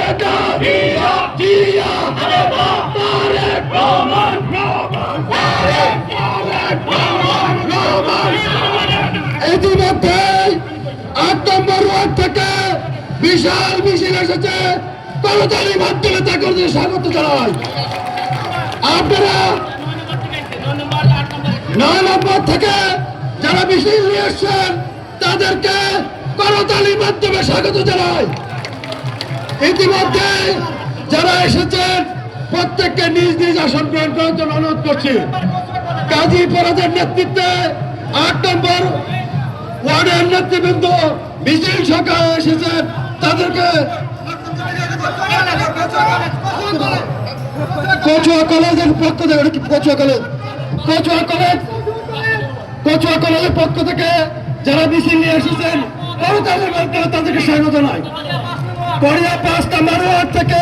নেতা জিয়া জিয়া তারেক রহমান ইতিমধ্যে ৮ নম্বর ওয়ার্ড থেকে বিশাল মিছিল এসেছে। করতালি মাধ্যমে তাকে স্বাগত জানাই। আপনারা ৯ নম্বর থেকে যারা মিছিল নিয়ে এসছেন তাদেরকে করতালির মাধ্যমে স্বাগত জানাই। ইতিমধ্যে যারা এসেছেন প্রত্যেককে নিজ নিজ আসন গ্রহণ করার জন্য অনুরোধ করছি। কাজী ফরাজের নেতৃত্বে ৮ নম্বর ওয়ার্ডের নেতৃবৃন্দ মিছিল সকালে এসেছেন, তাদেরকে কচুয়া কলেজের পক্ষ থেকে কচুয়া কলেজের পক্ষ থেকে যারা মিছিল নিয়ে এসেছেন তাদেরকে স্বাগত জানাই। পড়িয়া ৫ নম্বর ওয়ার্ড থেকে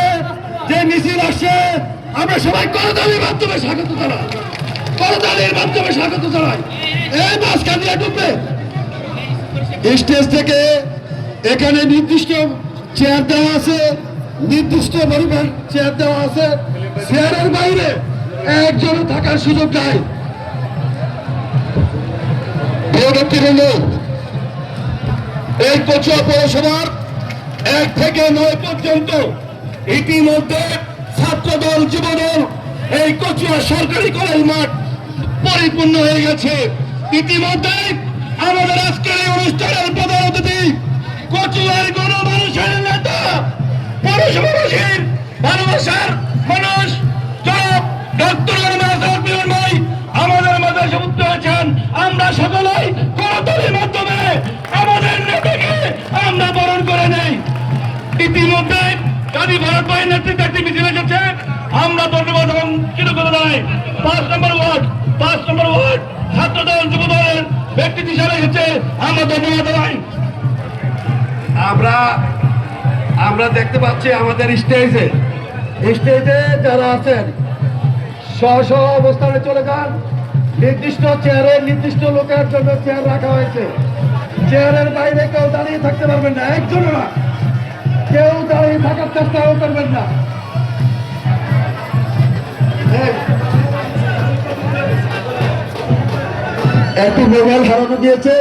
যে মিছিল আসছে আমরা সবাই করতালির মাধ্যমে স্বাগত জানাই। করতালির মাধ্যমে স্বাগত জানাই। এই মাঝখান দিয়ে ঢুকবে স্টেজ থেকে এখানে নির্দিষ্ট চেয়ার দেওয়া আছে, নির্দিষ্ট পরিমাণ চেয়ার দেওয়া আছে। চেয়ারের বাইরে একজনও থাকার সুযোগ নাই। এই কচুয়া পৌরসভার ১ থেকে ৯ পর্যন্ত ইতিমধ্যে ছাত্রদল যুবদল এই কচুয়া সরকারি কলেজ মাঠ পরিপূর্ণ হয়ে গেছে। ইতিমধ্যে আমাদের আজকের এই অনুষ্ঠানের প্রধান অতিথি কচুয়ার গণমানুষের নেতা পৌরসভাবাসীর ভালোবাসার মানুষ জনাব ডক্টর ভাই আমাদের মাঝে যুক্ত হয়েছেন। আমরা সকলেই করতালির মাধ্যমে আমাদের নেতাকে আমরা বরণ করে নেই। ইতিমধ্যে কাজী ভারত ভাই নেতৃত্বে একটি মিছিল এসেছে, আমরা ধন্যবাদ এবং কৃতজ্ঞতা জানাই। ৫ নম্বর ওয়ার্ড ছাত্রদল যুবদলের ব্যক্তি হিসাবে এসেছে, আমরা ধন্যবাদ জানাই। আমরা দেখতে পাচ্ছি আমাদের স্টেজে যারা আছেন স্ব অবস্থানে চলে যান। নির্দিষ্ট চেয়ারে নির্দিষ্ট লোকের জন্য চেয়ার রাখা হয়েছে। চেয়ারের বাইরে কেউ দাঁড়িয়ে থাকতে পারবেন না, একজনও না, কেউ দাঁড়িয়ে থাকার চেষ্টাও করবেন না। একটি মোবাইল হারানো দিয়েছে।